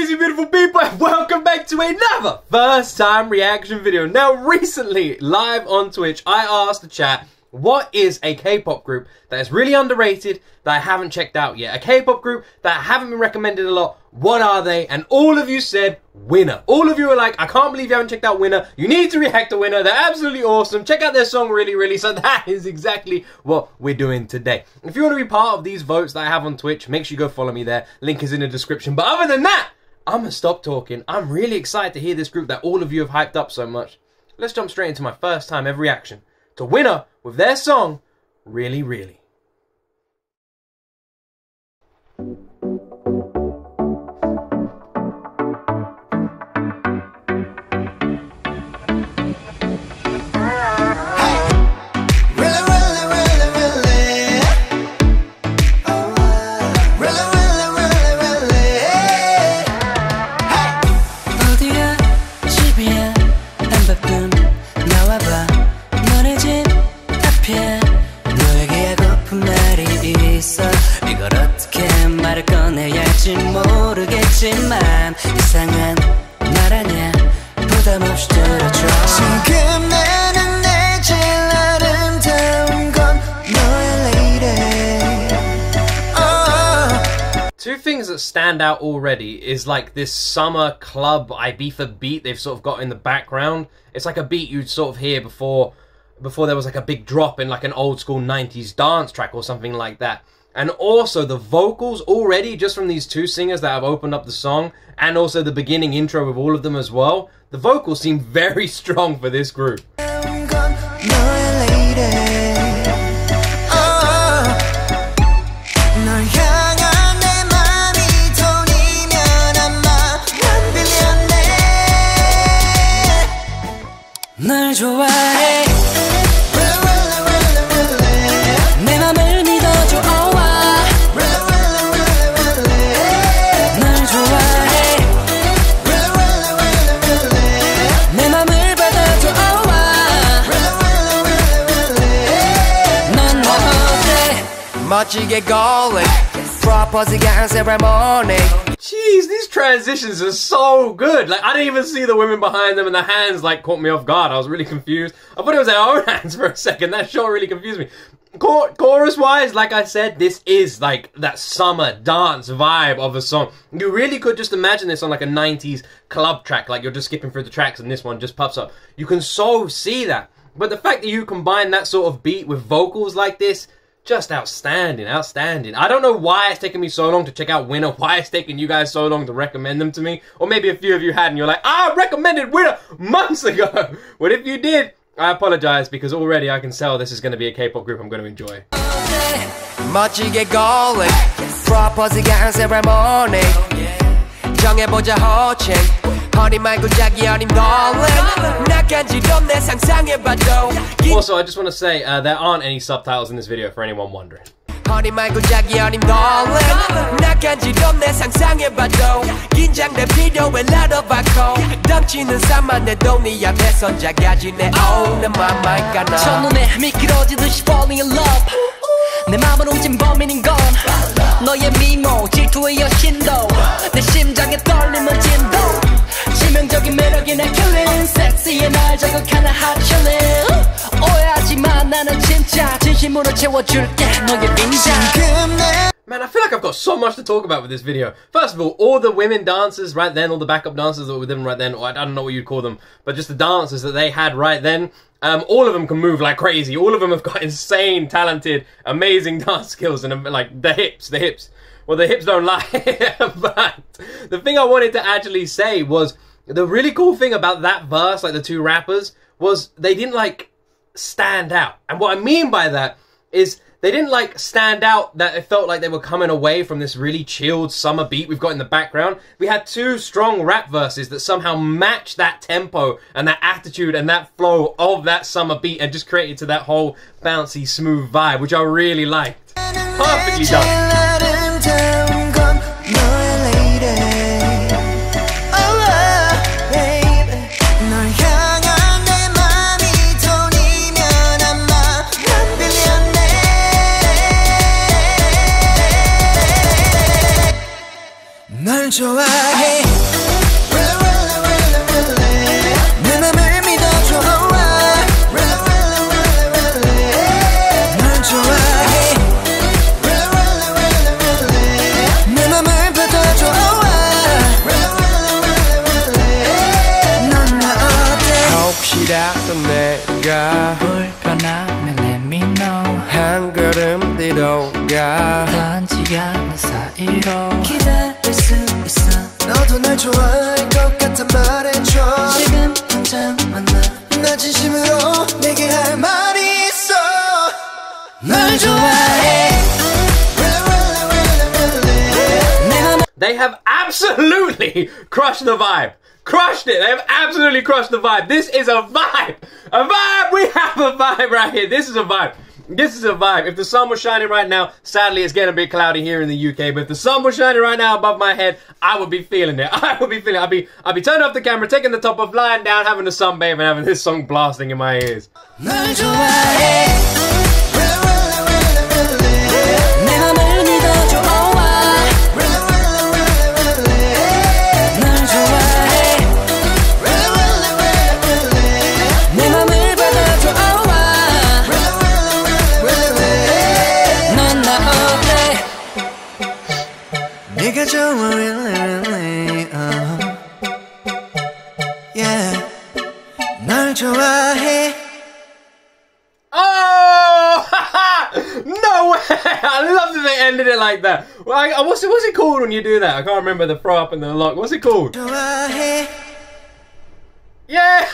crazy beautiful people, and welcome back to another first time reaction video. Now recently, live on Twitch, I asked the chat, what is a K-pop group that is really underrated that I haven't checked out yet? A K-pop group that haven't been recommended a lot. What are they? And all of you said Winner. All of you were like, I can't believe you haven't checked out Winner. You need to react to Winner. They're absolutely awesome. Check out their song Really Really. So that is exactly what we're doing today. If you want to be part of these votes that I have on Twitch, make sure you go follow me there. Link is in the description. But other than that, I'm going to stop talking. I'm really excited to hear this group that all of you have hyped up so much. Let's jump straight into my first time ever reaction to Winner with their song Really Really. 모르겠지만 이상한 말 아냐 부담 없이 들어줘 지금 나는 내 제일 아름다운 건 너의 lady. Two things that stand out already is like this summer club Ibiza beat they've sort of got in the background. It's like a beat you'd sort of hear before there was like a big drop in like an old school 90s dance track or something like that. And also the vocals already, just from these two singers that have opened up the song, and also the beginning intro with all of them as well, the vocals seem very strong for this group. 널 좋아해 멋지게 going 프로포즈가 한 several morning. Jeez, these transitions are so good. Like, I didn't even see the women behind them, and the hands like caught me off guard. I was really confused. I thought it was their own hands for a second. That shot really confused me. Chorus wise, like I said, this is like that summer dance vibe of a song. You really could just imagine this on like a 90s club track, like you're just skipping through the tracks and this one just pops up. You can so see that. But the fact that you combine that sort of beat with vocals like this, just outstanding, outstanding. I don't know why it's taken me so long to check out Winner, why it's taken you guys so long to recommend them to me, or maybe a few of you had and you're like, I recommended Winner months ago. But if you did, I apologize, because already I can tell this is going to be a K-pop group I'm going to enjoy. 멋지게 going 프로포즈가 한 several morning 정해보자 호칭 허니 말고 자기 어린 darling 나간지럼 내 상상해봐도 Also, I just want to say, there aren't any subtitles in this video for anyone wondering. 허니 말고 자기 어린 darling 나간지럼 내 상상해봐도 긴장돼 필요해 라더바코 덤치는 산만해도 네 앞에선 작아지네 Oh 내 맘만 가나 첫눈에 미끄러지듯이 falling in love 내 맘을 훔친 범인인 건 너의 미모 질투의 여신도 내 심장에 떨림을 진동 치명적인 매력이 내 killing 섹시해 날 자극하는 hot chillin 오해하지마 나는 진짜 진심으로 채워줄게 너의 빈장 Man, I feel like I've got so much to talk about with this video. First of all the women dancers right then, all the backup dancers that were with them right then, or I don't know what you'd call them, but just the dancers that they had right then, all of them can move like crazy. All of them have got insane, talented, amazing dance skills, and like the hips. Well, the hips don't lie, but the thing I wanted to actually say was, the really cool thing about that verse, like the two rappers, was they didn't like stand out. And what I mean by that is they didn't like stand out that it felt like they were coming away from this really chilled summer beat we've got in the background. We had two strong rap verses that somehow matched that tempo and that attitude and that flow of that summer beat and just created to that whole bouncy, smooth vibe, which I really liked. Perfectly done. 널 좋아해 내 맘을 믿어줘 널 좋아해 내 맘을 받아줘 넌 나 어때 혹시라도 내가 불편하면 let me know 한 걸음 뒤로 가 단지 않은 사이로 기다릴 수 있어 너도 날 좋아할 것 같아 말해줘 지금 당장 만나 나 진심으로 내게 할 말이 있어 널 좋아해 They have absolutely crushed the vibe. Crushed it. They have absolutely crushed the vibe. This is a vibe. A vibe. We have a vibe right here. This is a vibe. This is a vibe. If the sun was shining right now, sadly it's getting a bit cloudy here in the UK, but if the sun was shining right now above my head, I would be feeling it. I would be feeling it. I'd be turning off the camera, taking the top off, lying down, having a sunbathe, and having this song blasting in my ears. 네가 좋아 really yeah 널 좋아해 Oh! No way! I love that they ended it like that. What's it called when you do that? I can't remember the throw up and the lock. What's it called? 좋아해 Yeah!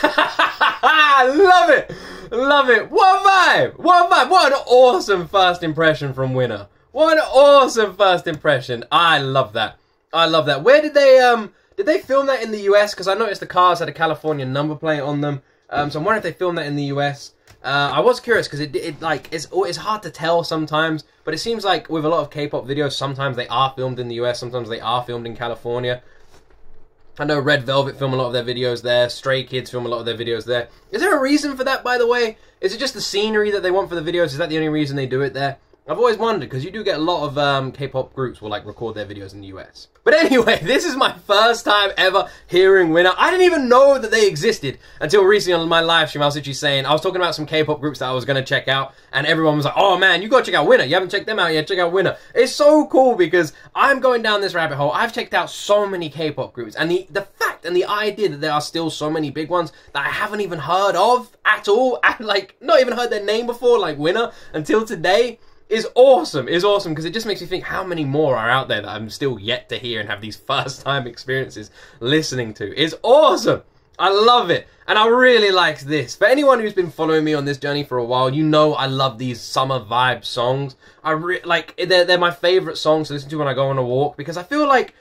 Love it! Love it! What vibe! What vibe! What an awesome first impression from Winner. What an awesome first impression. I love that. I love that. Where did they film that in the US? Because I noticed the cars had a California number plate on them. So I'm wondering if they filmed that in the US. I was curious because it's hard to tell sometimes, but it seems like with a lot of K-pop videos, sometimes they are filmed in the US, sometimes they are filmed in California. I know Red Velvet film a lot of their videos there. Stray Kids film a lot of their videos there. Is there a reason for that, by the way? Is it just the scenery that they want for the videos? Is that the only reason they do it there? I've always wondered, because you do get a lot of K-pop groups will like record their videos in the US. But anyway, this is my first time ever hearing Winner. I didn't even know that they existed until recently on my live stream. I was literally saying, I was talking about some K-pop groups that I was going to check out, and everyone was like, oh man, you got to check out Winner. You haven't checked them out yet, check out Winner. It's so cool because I'm going down this rabbit hole. I've checked out so many K-pop groups, and the fact and the idea that there are still so many big ones that I haven't even heard of at all, and like not even heard their name before, like Winner, until today, is awesome. Is awesome because it just makes me think how many more are out there that I'm still yet to hear and have these first time experiences listening to. It's awesome. I love it. And I really like this. For anyone who's been following me on this journey for a while, you know I love these summer vibe songs. They're my favorite songs to listen to when I go on a walk because I feel like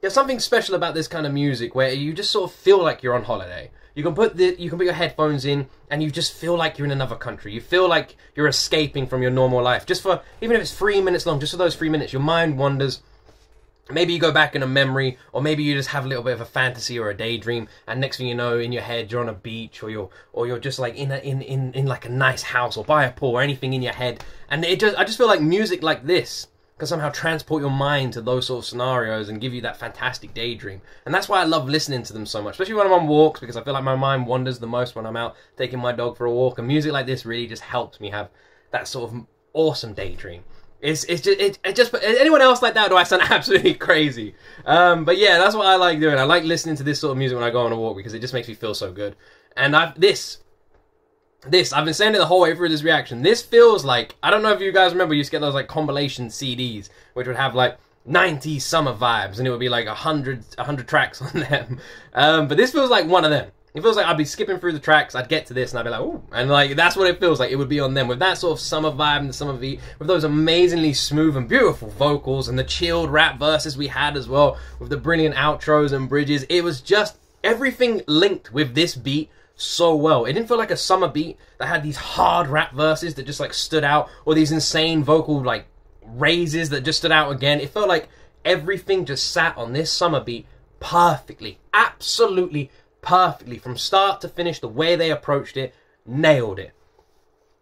there's something special about this kind of music where you just sort of feel like you're on holiday. You can put your headphones in and you just feel like you're in another country. You feel like you're escaping from your normal life. Just for, even if it's 3 minutes long, just for those 3 minutes, your mind wanders. Maybe you go back in a memory, or maybe you just have a little bit of a fantasy or a daydream, and next thing you know, in your head, you're on a beach, or you're just like in like a nice house, or by a pool, or anything in your head. And I just feel like music like this can somehow transport your mind to those sort of scenarios and give you that fantastic daydream. And that's why I love listening to them so much, especially when I'm on walks, because I feel like my mind wanders the most when I'm out taking my dog for a walk, and music like this really just helps me have that sort of awesome daydream. It just anyone else like that, do I sound absolutely crazy? But yeah, that's what I like doing. I like listening to this sort of music when I go on a walk because it just makes me feel so good. And I've been saying it the whole way through this reaction. This feels like, I don't know if you guys remember, you used to get those like compilation CDs, which would have like 90s summer vibes, and it would be like 100 tracks on them. But this feels like one of them. It feels like I'd be skipping through the tracks, I'd get to this, and I'd be like, ooh. And like, that's what it feels like. It would be on them. With that sort of summer vibe and the summer beat, with those amazingly smooth and beautiful vocals, and the chilled rap verses we had as well, with the brilliant outros and bridges. It was just, everything linked with this beat so well. It didn't feel like a summer beat that had these hard rap verses that just like stood out, or these insane vocal like raises that just stood out again. It felt like everything just sat on this summer beat perfectly. Absolutely perfectly from start to finish. The way they approached it, nailed it.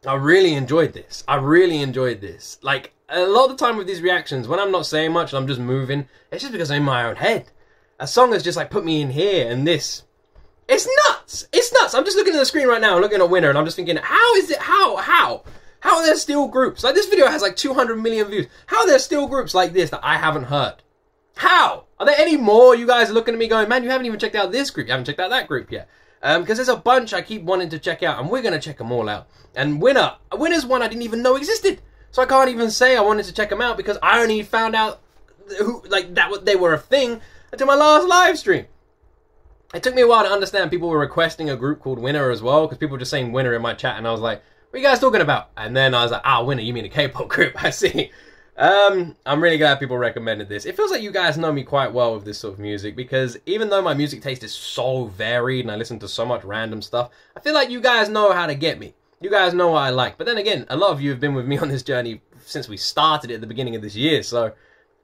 I really enjoyed this. I really enjoyed this. Like, a lot of the time with these reactions, when I'm not saying much and I'm just moving, it's just because I'm in my own head. A song has just like put me in here and this. It's nuts! It's nuts! I'm just looking at the screen right now, I'm looking at Winner, and I'm just thinking, how is it, how are there still groups? Like, this video has like 200 million views. How are there still groups like this that I haven't heard? How? Are there any more? You guys are looking at me going, man, you haven't even checked out this group, you haven't checked out that group yet. Because there's a bunch I keep wanting to check out, and we're going to check them all out. And Winner's one I didn't even know existed. So I can't even say I wanted to check them out, because I only found out who, like, that they were a thing until my last live stream. It took me a while to understand people were requesting a group called Winner as well, because people were just saying Winner in my chat, and I was like, what are you guys talking about? And then I was like, Winner, you mean a K-pop group, I see. I'm really glad people recommended this. It feels like you guys know me quite well with this sort of music, because even though my music taste is so varied and I listen to so much random stuff, I feel like you guys know how to get me. You guys know what I like. But then again, a lot of you have been with me on this journey since we started it at the beginning of this year, so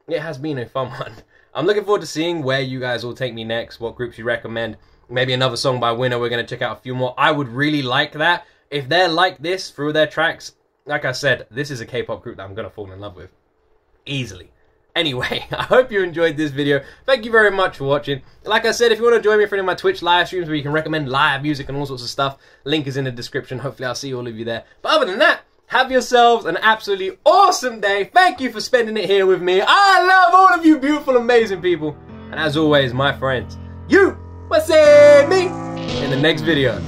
it has been a fun one. I'm looking forward to seeing where you guys will take me next, what groups you recommend. Maybe another song by Winner, we're going to check out a few more. I would really like that. If they're like this through their tracks, like I said, this is a K-pop group that I'm going to fall in love with. Easily. Anyway, I hope you enjoyed this video. Thank you very much for watching. Like I said, if you want to join me for any of my Twitch live streams where you can recommend live music and all sorts of stuff, link is in the description. Hopefully I'll see all of you there. But other than that, have yourselves an absolutely awesome day. Thank you for spending it here with me. I love all of you beautiful, amazing people. And as always, my friends, you will see me in the next video.